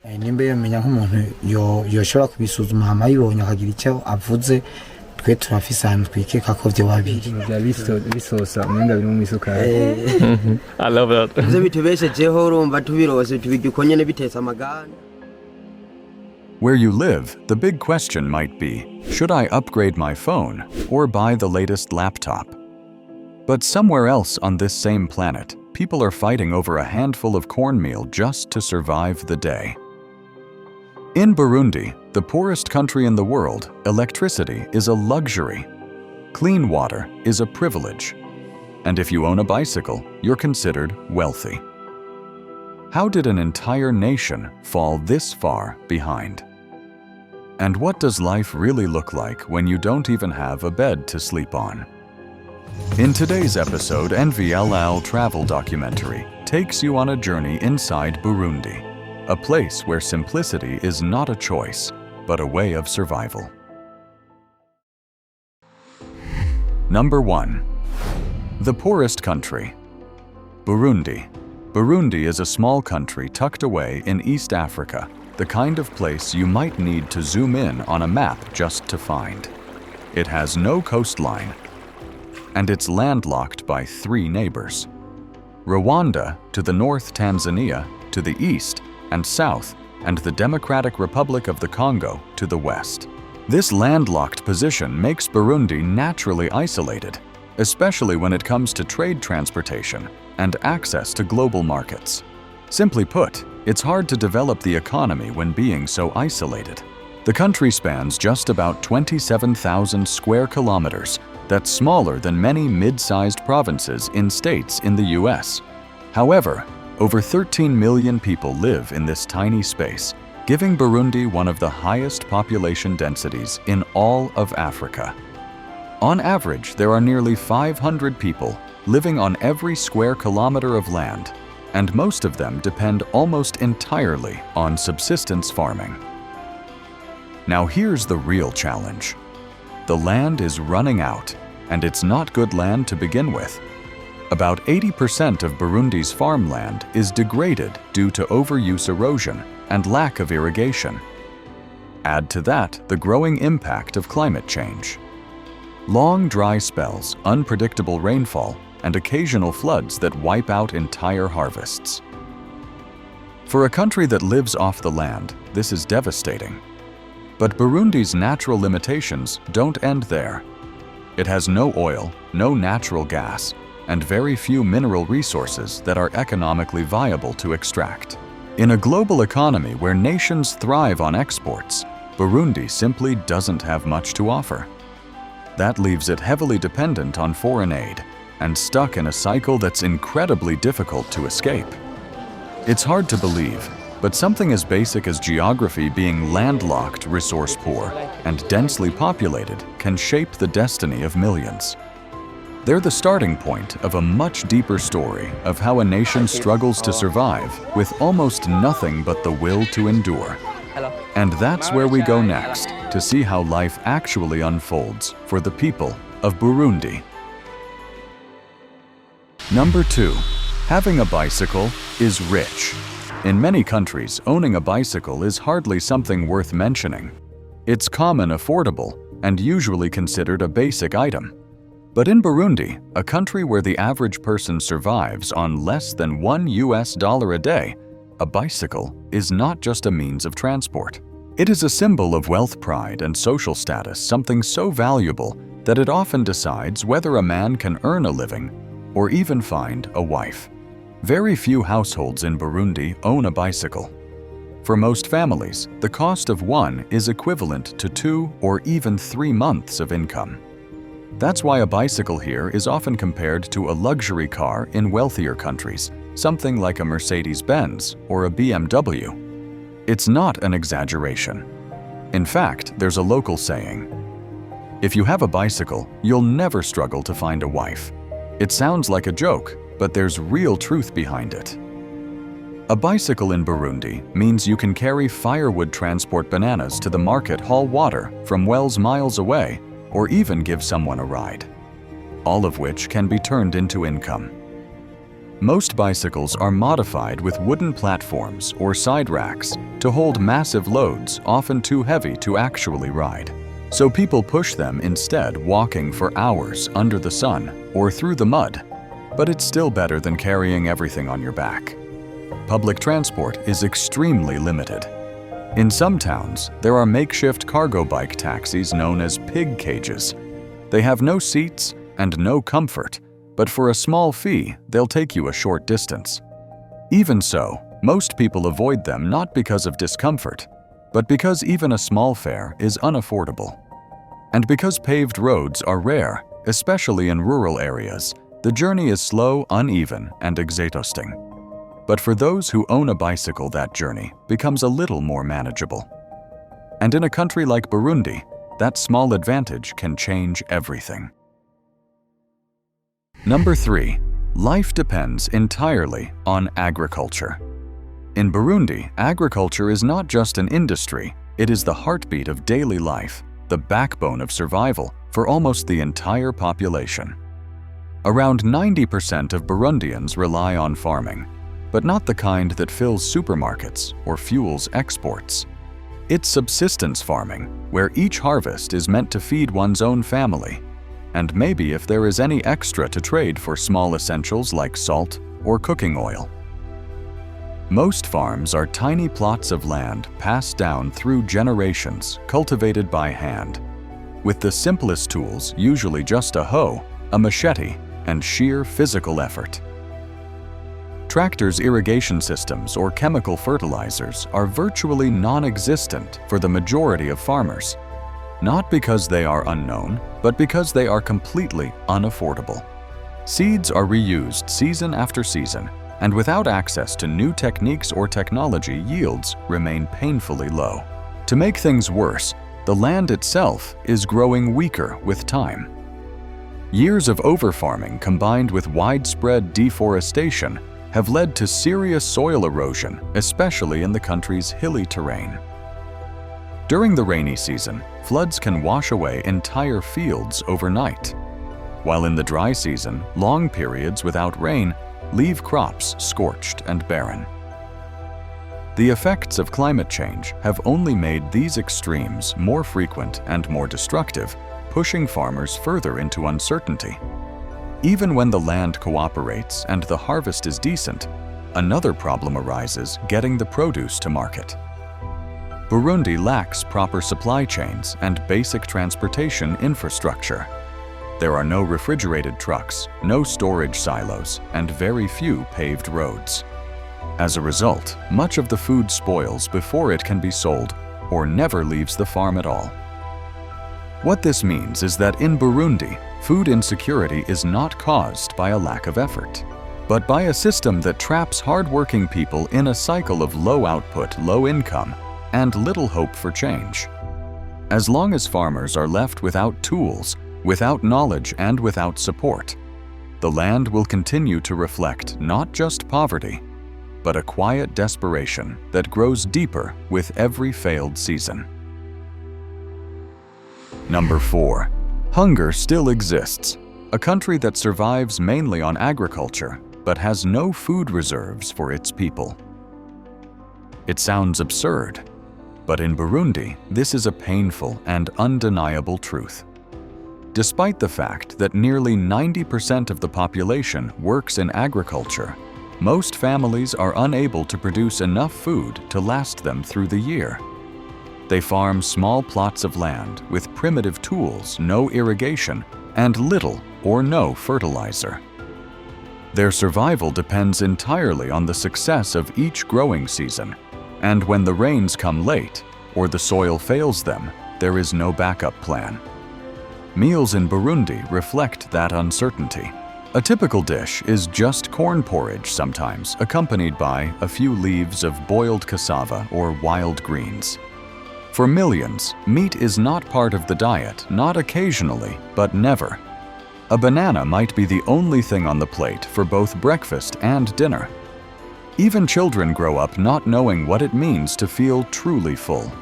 nimba yamenya nk'umuntu yoshobora kubisuzuma hama yibonye akagira icyo avuze twe turafise ahantu twikeka ko vyo babiri bisosa umenga biri mu isukari. I love that. Ivyo bitubeshejeho urumva tubirose tubirya uko nyene bitetse amagana. Where you live, the big question might be, should I upgrade my phone or buy the latest laptop? But somewhere else on this same planet, people are fighting over a handful of cornmeal just to survive the day. In Burundi, the poorest country in the world, electricity is a luxury. Clean water is a privilege. And if you own a bicycle, you're considered wealthy. How did an entire nation fall this far behind? And what does life really look like when you don't even have a bed to sleep on? In today's episode, Envy Alal travel documentary takes you on a journey inside Burundi, a place where simplicity is not a choice, but a way of survival. Number 1. The poorest country. Burundi. Burundi is a small country tucked away in East Africa, the kind of place you might need to zoom in on a map just to find. It has no coastline, and it's landlocked by 3 neighbors. Rwanda to the north, Tanzania to the east and south, and the Democratic Republic of the Congo to the west. This landlocked position makes Burundi naturally isolated, especially when it comes to trade transportation and access to global markets. Simply put, it's hard to develop the economy when being so isolated. The country spans just about 27,000 square kilometers. That's smaller than many mid-sized provinces in states in the US. However, over 13 million people live in this tiny space, giving Burundi one of the highest population densities in all of Africa. On average, there are nearly 500 people living on every square kilometer of land, and most of them depend almost entirely on subsistence farming. Now here's the real challenge. The land is running out, and it's not good land to begin with. About 80% of Burundi's farmland is degraded due to overuse erosion and lack of irrigation. Add to that the growing impact of climate change. Long dry spells, unpredictable rainfall, and occasional floods that wipe out entire harvests. For a country that lives off the land, this is devastating. But Burundi's natural limitations don't end there. It has no oil, no natural gas, and very few mineral resources that are economically viable to extract. In a global economy where nations thrive on exports, Burundi simply doesn't have much to offer. That leaves it heavily dependent on foreign aid and stuck in a cycle that's incredibly difficult to escape. It's hard to believe, but something as basic as geography being landlocked, resource poor, and densely populated can shape the destiny of millions. They're the starting point of a much deeper story of how a nation struggles to survive with almost nothing but the will to endure. And that's where we go next, to see how life actually unfolds for the people of Burundi. Number 2. Having a bicycle is rich. In many countries, owning a bicycle is hardly something worth mentioning. It's common, affordable, and usually considered a basic item. But in Burundi, a country where the average person survives on less than $1 a day, a bicycle is not just a means of transport. It is a symbol of wealth, pride, and social status, something so valuable that it often decides whether a man can earn a living or even find a wife. Very few households in Burundi own a bicycle. For most families, the cost of one is equivalent to 2 or even 3 months of income. That's why a bicycle here is often compared to a luxury car in wealthier countries, something like a Mercedes-Benz or a BMW. It's not an exaggeration. In fact, there's a local saying, "If you have a bicycle, you'll never struggle to find a wife." It sounds like a joke, but there's real truth behind it. A bicycle in Burundi means you can carry firewood, transport bananas to the market, haul water from wells miles away, or even give someone a ride. All of which can be turned into income. Most bicycles are modified with wooden platforms or side racks, to hold massive loads, often too heavy to actually ride. So people push them instead, walking for hours under the sun or through the mud. But it's still better than carrying everything on your back. Public transport is extremely limited. In some towns, there are makeshift cargo bike taxis known as pig cages. They have no seats and no comfort, but for a small fee, they'll take you a short distance. Even so, most people avoid them not because of discomfort, but because even a small fare is unaffordable. And because paved roads are rare, especially in rural areas, the journey is slow, uneven, and exhausting. But for those who own a bicycle, that journey becomes a little more manageable. And in a country like Burundi, that small advantage can change everything. Number 3. Life depends entirely on agriculture. In Burundi, agriculture is not just an industry, it is the heartbeat of daily life, the backbone of survival for almost the entire population. Around 90% of Burundians rely on farming, but not the kind that fills supermarkets or fuels exports. It's subsistence farming, where each harvest is meant to feed one's own family, and maybe if there is any extra to trade for small essentials like salt or cooking oil. Most farms are tiny plots of land passed down through generations, cultivated by hand, with the simplest tools, usually just a hoe, a machete, and sheer physical effort. Tractors' irrigation systems or chemical fertilizers are virtually non-existent for the majority of farmers, not because they are unknown, but because they are completely unaffordable. Seeds are reused season after season, and without access to new techniques or technology, yields remain painfully low. To make things worse, the land itself is growing weaker with time. Years of overfarming combined with widespread deforestation have led to serious soil erosion, especially in the country's hilly terrain. During the rainy season, floods can wash away entire fields overnight, while in the dry season, long periods without rain leave crops scorched and barren. The effects of climate change have only made these extremes more frequent and more destructive, pushing farmers further into uncertainty. Even when the land cooperates and the harvest is decent, another problem arises getting the produce to market. Burundi lacks proper supply chains and basic transportation infrastructure. There are no refrigerated trucks, no storage silos, and very few paved roads. As a result, much of the food spoils before it can be sold or never leaves the farm at all. What this means is that in Burundi, food insecurity is not caused by a lack of effort, but by a system that traps hardworking people in a cycle of low output, low income, and little hope for change. As long as farmers are left without tools, without knowledge, and without support, the land will continue to reflect not just poverty, but a quiet desperation that grows deeper with every failed season. Number 4. Hunger still exists. A country that survives mainly on agriculture, but has no food reserves for its people. It sounds absurd, but in Burundi, this is a painful and undeniable truth. Despite the fact that nearly 90% of the population works in agriculture, most families are unable to produce enough food to last them through the year. They farm small plots of land with primitive tools, no irrigation, and little or no fertilizer. Their survival depends entirely on the success of each growing season, and when the rains come late or the soil fails them, there is no backup plan. Meals in Burundi reflect that uncertainty. A typical dish is just corn porridge, sometimes accompanied by a few leaves of boiled cassava or wild greens. For millions, meat is not part of the diet, not occasionally, but never. A banana might be the only thing on the plate for both breakfast and dinner. Even children grow up not knowing what it means to feel truly full.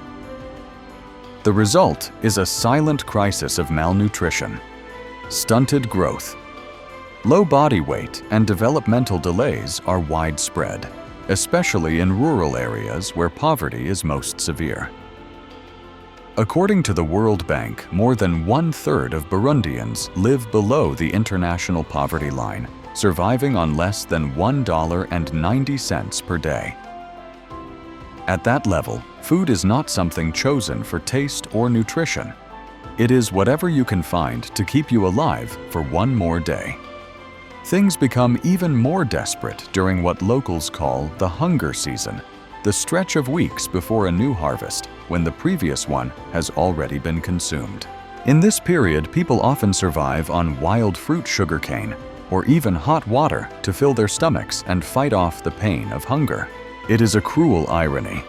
The result is a silent crisis of malnutrition, stunted growth. Low body weight and developmental delays are widespread. especially in rural areas where poverty is most severe. According to the World Bank, more than 1/3 of Burundians live below the international poverty line, surviving on less than $1.90 per day. At that level, food is not something chosen for taste or nutrition. It is whatever you can find to keep you alive for one more day. Things become even more desperate during what locals call the hunger season, the stretch of weeks before a new harvest when the previous one has already been consumed. In this period, people often survive on wild fruit sugarcane or even hot water to fill their stomachs and fight off the pain of hunger. It is a cruel irony.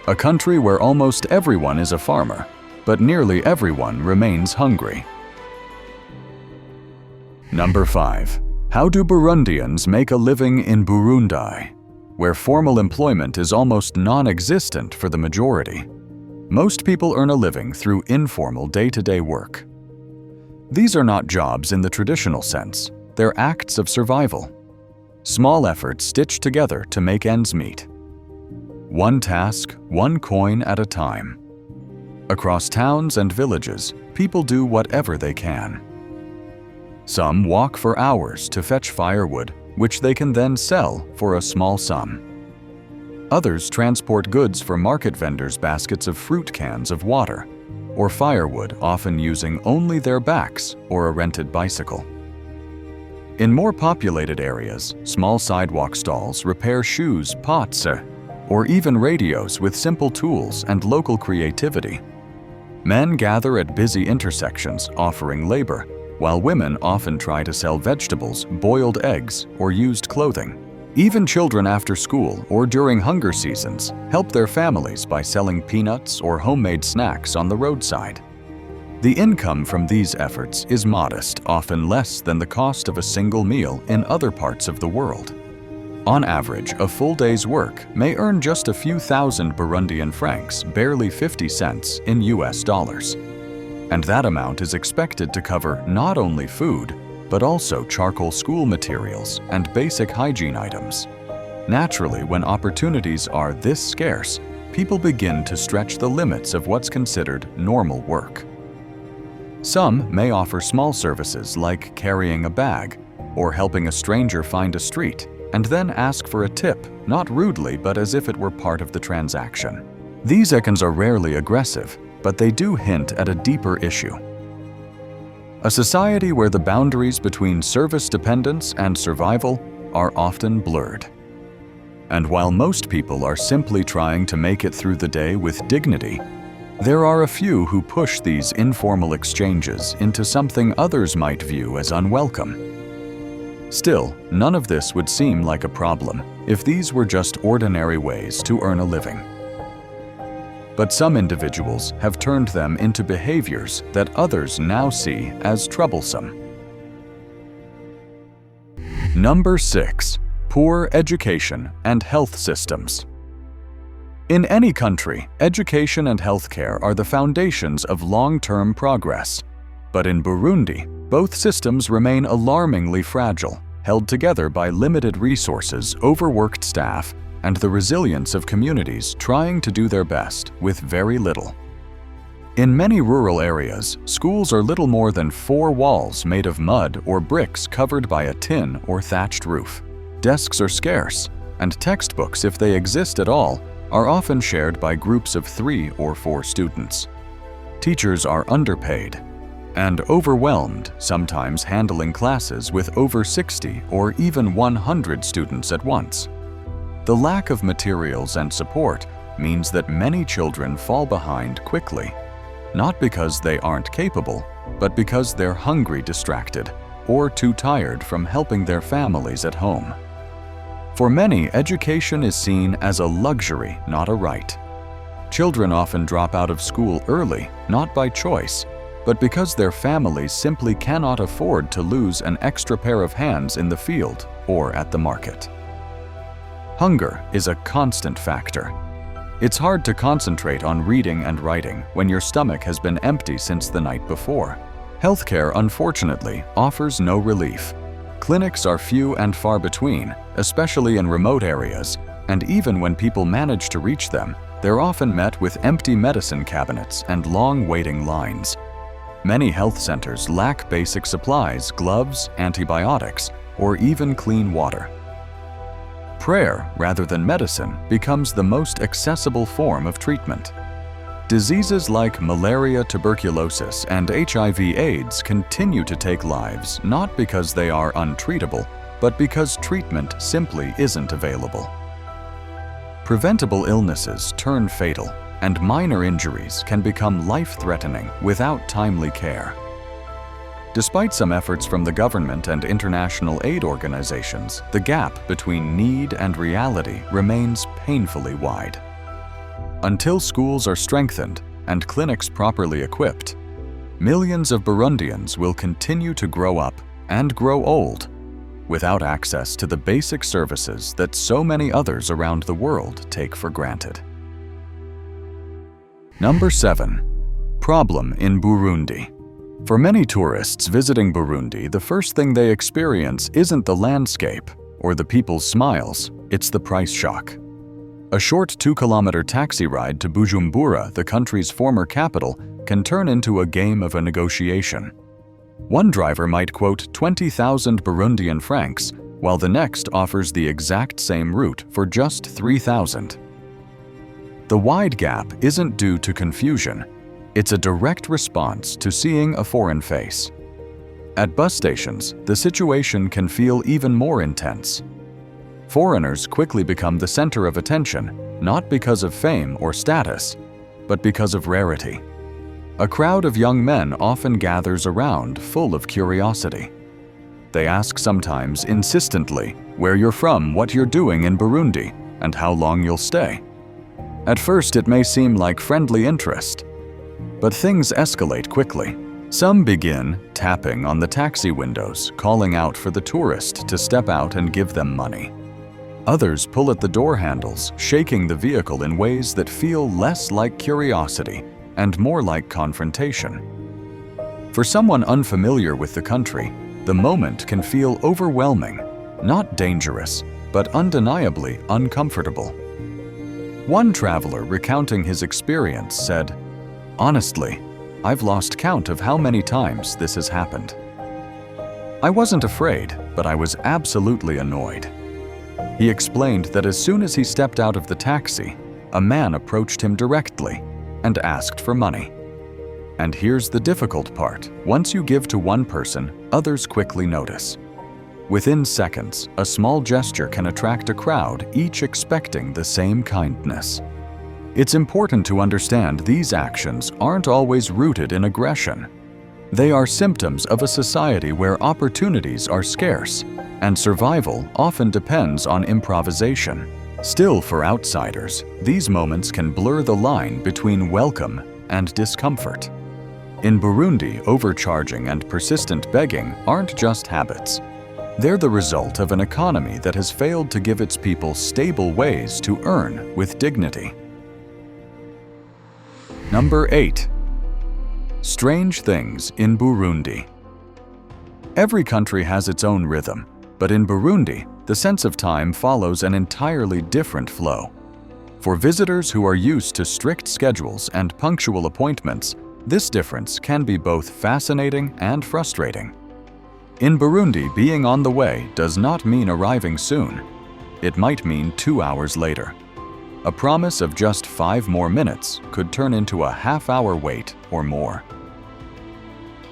A country where almost everyone is a farmer, but nearly everyone remains hungry. Number 5. How do Burundians make a living in Burundi, where formal employment is almost non-existent for the majority? Most people earn a living through informal day-to-day work. These are not jobs in the traditional sense. They're acts of survival. Small efforts stitched together to make ends meet. One task, one coin at a time. Across towns and villages, people do whatever they can. Some walk for hours to fetch firewood, which they can then sell for a small sum. Others transport goods for market vendors' baskets of fruit cans of water, or firewood, often using only their backs or a rented bicycle. In more populated areas, small sidewalk stalls repair shoes, pots, or even radios with simple tools and local creativity. Men gather at busy intersections offering labor, while women often try to sell vegetables, boiled eggs, or used clothing. Even children after school or during hunger seasons help their families by selling peanuts or homemade snacks on the roadside. The income from these efforts is modest, often less than the cost of a single meal in other parts of the world. On average, a full day's work may earn just a few thousand Burundian francs, barely 50 cents in US dollars. And that amount is expected to cover not only food, but also charcoal school materials and basic hygiene items. Naturally, when opportunities are this scarce, people begin to stretch the limits of what's considered normal work. Some may offer small services like carrying a bag or helping a stranger find a street, and then ask for a tip, not rudely but as if it were part of the transaction. These actions are rarely aggressive, but they do hint at a deeper issue. A society where the boundaries between service dependence and survival are often blurred. And while most people are simply trying to make it through the day with dignity, there are a few who push these informal exchanges into something others might view as unwelcome. Still, none of this would seem like a problem if these were just ordinary ways to earn a living. But some individuals have turned them into behaviors that others now see as troublesome. Number 6. Poor education and health systems. In any country, education and healthcare are the foundations of long-term progress. But in Burundi, both systems remain alarmingly fragile, held together by limited resources, overworked staff, and the resilience of communities trying to do their best with very little. In many rural areas, schools are little more than 4 walls made of mud or bricks covered by a tin or thatched roof. Desks are scarce, and textbooks, if they exist at all, are often shared by groups of 3 or 4 students. Teachers are underpaid and overwhelmed, sometimes handling classes with over 60 or even 100 students at once. The lack of materials and support means that many children fall behind quickly, not because they aren't capable, but because they're hungry, distracted, or too tired from helping their families at home. For many, education is seen as a luxury, not a right. Children often drop out of school early, not by choice, but because their families simply cannot afford to lose an extra pair of hands in the field or at the market. Hunger is a constant factor. It's hard to concentrate on reading and writing when your stomach has been empty since the night before. Healthcare, unfortunately, offers no relief. Clinics are few and far between, especially in remote areas, and even when people manage to reach them, they're often met with empty medicine cabinets and long waiting lines. Many health centers lack basic supplies, gloves, antibiotics, or even clean water. Prayer, rather than medicine, becomes the most accessible form of treatment. Diseases like malaria, tuberculosis, and HIV/AIDS continue to take lives not because they are untreatable, but because treatment simply isn't available. Preventable illnesses turn fatal, and minor injuries can become life-threatening without timely care. Despite some efforts from the government and international aid organizations, the gap between need and reality remains painfully wide. Until schools are strengthened and clinics properly equipped, millions of Burundians will continue to grow up and grow old without access to the basic services that so many others around the world take for granted. Number 7. Problem in Burundi. For many tourists visiting Burundi, the first thing they experience isn't the landscape or the people's smiles, it's the price shock. A short 2-kilometer taxi ride to Bujumbura, the country's former capital, can turn into a game of a negotiation. One driver might quote 20,000 Burundian francs, while the next offers the exact same route for just 3,000. The wide gap isn't due to confusion. It's a direct response to seeing a foreign face. At bus stations, the situation can feel even more intense. Foreigners quickly become the center of attention, not because of fame or status, but because of rarity. A crowd of young men often gathers around, full of curiosity. They ask sometimes insistently where you're from, what you're doing in Burundi, and how long you'll stay. At first, it may seem like friendly interest, but things escalate quickly. Some begin tapping on the taxi windows, calling out for the tourist to step out and give them money. Others pull at the door handles, shaking the vehicle in ways that feel less like curiosity and more like confrontation. For someone unfamiliar with the country, the moment can feel overwhelming, not dangerous, but undeniably uncomfortable. One traveler recounting his experience said, "Honestly, I've lost count of how many times this has happened. I wasn't afraid, but I was absolutely annoyed." He explained that as soon as he stepped out of the taxi, a man approached him directly and asked for money. And here's the difficult part. Once you give to one person, others quickly notice. Within seconds, a small gesture can attract a crowd, each expecting the same kindness. It's important to understand these actions aren't always rooted in aggression. They are symptoms of a society where opportunities are scarce, and survival often depends on improvisation. Still, for outsiders, these moments can blur the line between welcome and discomfort. In Burundi, overcharging and persistent begging aren't just habits. They're the result of an economy that has failed to give its people stable ways to earn with dignity. Number 8. Strange things in Burundi. Every country has its own rhythm, but in Burundi, the sense of time follows an entirely different flow. For visitors who are used to strict schedules and punctual appointments, this difference can be both fascinating and frustrating. In Burundi, being on the way does not mean arriving soon. It might mean 2 hours later. A promise of just 5 more minutes could turn into a half-hour wait or more.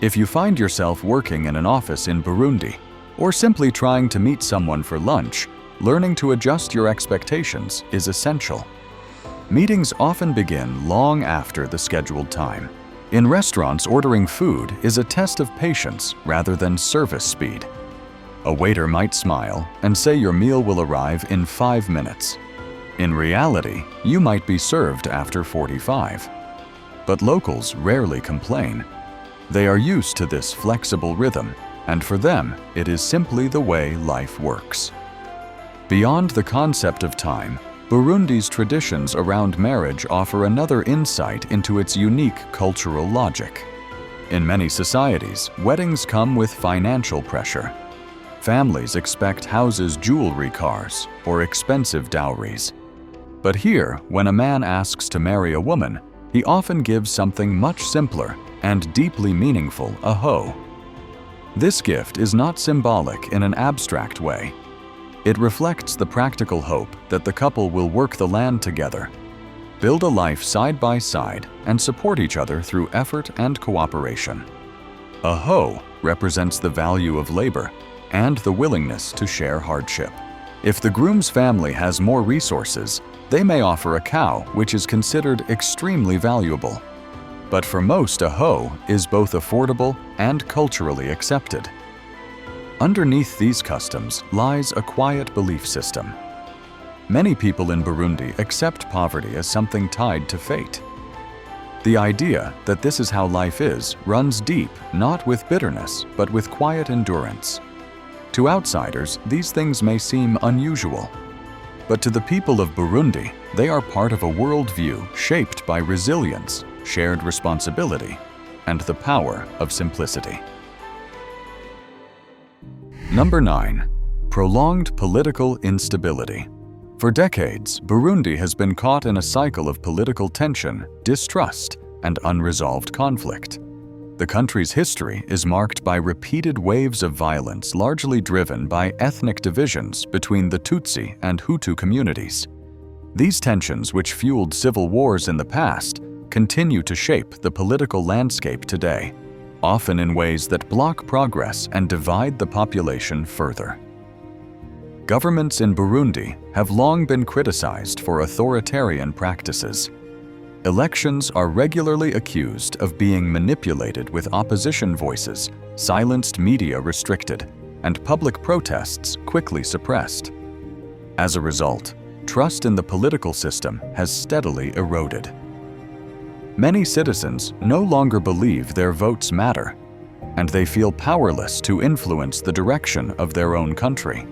If you find yourself working in an office in Burundi, or simply trying to meet someone for lunch, learning to adjust your expectations is essential. Meetings often begin long after the scheduled time. In restaurants, ordering food is a test of patience rather than service speed. A waiter might smile and say your meal will arrive in 5 minutes. In reality, you might be served after 45. But locals rarely complain. They are used to this flexible rhythm, and for them, it is simply the way life works. Beyond the concept of time, Burundi's traditions around marriage offer another insight into its unique cultural logic. In many societies, weddings come with financial pressure. Families expect houses, jewelry, cars, or expensive dowries. But here, when a man asks to marry a woman, he often gives something much simpler and deeply meaningful, a hoe. This gift is not symbolic in an abstract way. It reflects the practical hope that the couple will work the land together, build a life side by side, and support each other through effort and cooperation. A hoe represents the value of labor and the willingness to share hardship. If the groom's family has more resources, they may offer a cow, which is considered extremely valuable. But for most, a hoe is both affordable and culturally accepted. Underneath these customs lies a quiet belief system. Many people in Burundi accept poverty as something tied to fate. The idea that this is how life is runs deep, not with bitterness, but with quiet endurance. To outsiders, these things may seem unusual. But to the people of Burundi, they are part of a worldview shaped by resilience, shared responsibility, and the power of simplicity. Number 9. Prolonged political instability. For decades, Burundi has been caught in a cycle of political tension, distrust, and unresolved conflict. The country's history is marked by repeated waves of violence largely driven by ethnic divisions between the Tutsi and Hutu communities. These tensions, which fueled civil wars in the past, continue to shape the political landscape today, often in ways that block progress and divide the population further. Governments in Burundi have long been criticized for authoritarian practices. Elections are regularly accused of being manipulated with opposition voices, silenced media restricted, and public protests quickly suppressed. As a result, trust in the political system has steadily eroded. Many citizens no longer believe their votes matter, and they feel powerless to influence the direction of their own country.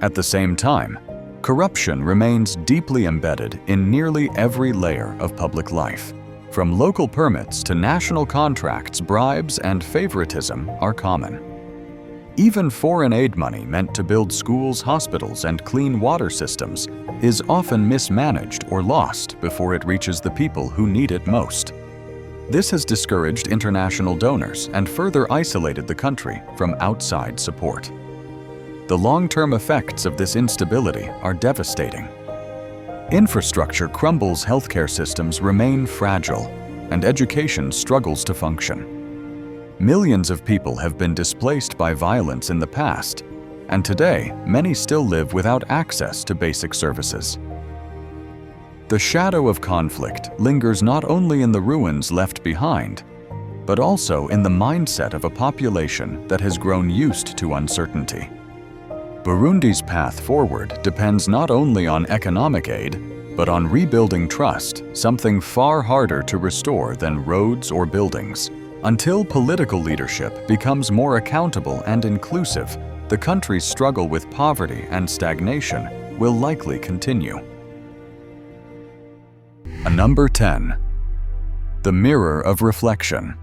At the same time, corruption remains deeply embedded in nearly every layer of public life. From local permits to national contracts, bribes and favoritism are common. Even foreign aid money meant to build schools, hospitals, and clean water systems is often mismanaged or lost before it reaches the people who need it most. This has discouraged international donors and further isolated the country from outside support. The long-term effects of this instability are devastating. Infrastructure crumbles, healthcare systems remain fragile, and education struggles to function. Millions of people have been displaced by violence in the past, and today many still live without access to basic services. The shadow of conflict lingers not only in the ruins left behind, but also in the mindset of a population that has grown used to uncertainty. Burundi's path forward depends not only on economic aid, but on rebuilding trust, something far harder to restore than roads or buildings. Until political leadership becomes more accountable and inclusive, the country's struggle with poverty and stagnation will likely continue. Number 10. The mirror of reflection.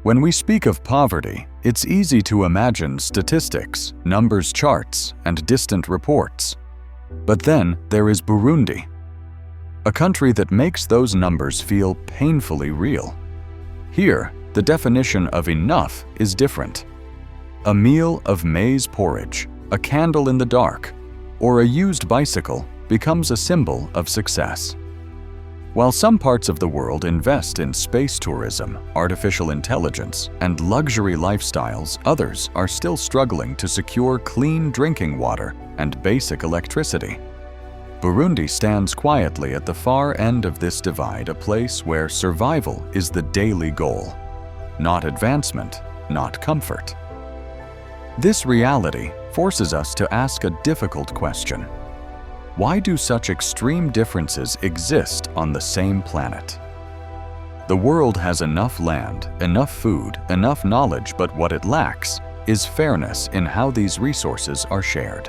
When we speak of poverty, it's easy to imagine statistics, numbers, charts, and distant reports. But then there is Burundi, a country that makes those numbers feel painfully real. Here, the definition of enough is different. A meal of maize porridge, a candle in the dark, or a used bicycle becomes a symbol of success. While some parts of the world invest in space tourism, artificial intelligence, and luxury lifestyles, others are still struggling to secure clean drinking water and basic electricity. Burundi stands quietly at the far end of this divide, a place where survival is the daily goal, not advancement, not comfort. This reality forces us to ask a difficult question. Why do such extreme differences exist on the same planet? The world has enough land, enough food, enough knowledge, but what it lacks is fairness in how these resources are shared.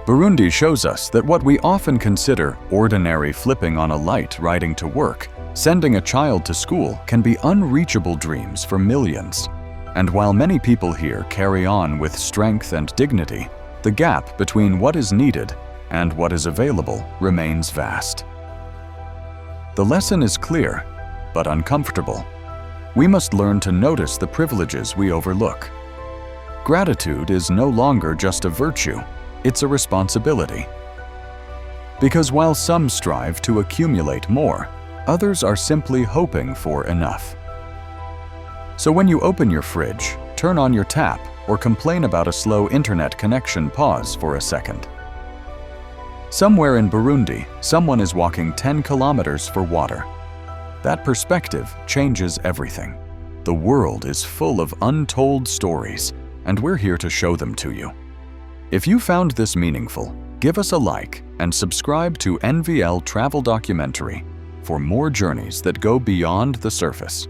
Burundi shows us that what we often consider ordinary, flipping on a light, riding to work, sending a child to school, can be unreachable dreams for millions. And while many people here carry on with strength and dignity, the gap between what is needed and what is available remains vast. The lesson is clear, but uncomfortable. We must learn to notice the privileges we overlook. Gratitude is no longer just a virtue, it's a responsibility. Because while some strive to accumulate more, others are simply hoping for enough. So when you open your fridge, turn on your tap, or complain about a slow internet connection, pause for a second. Somewhere in Burundi, someone is walking 10 kilometers for water. That perspective changes everything. The world is full of untold stories, and we're here to show them to you. If you found this meaningful, give us a like and subscribe to NVL Travel Documentary for more journeys that go beyond the surface.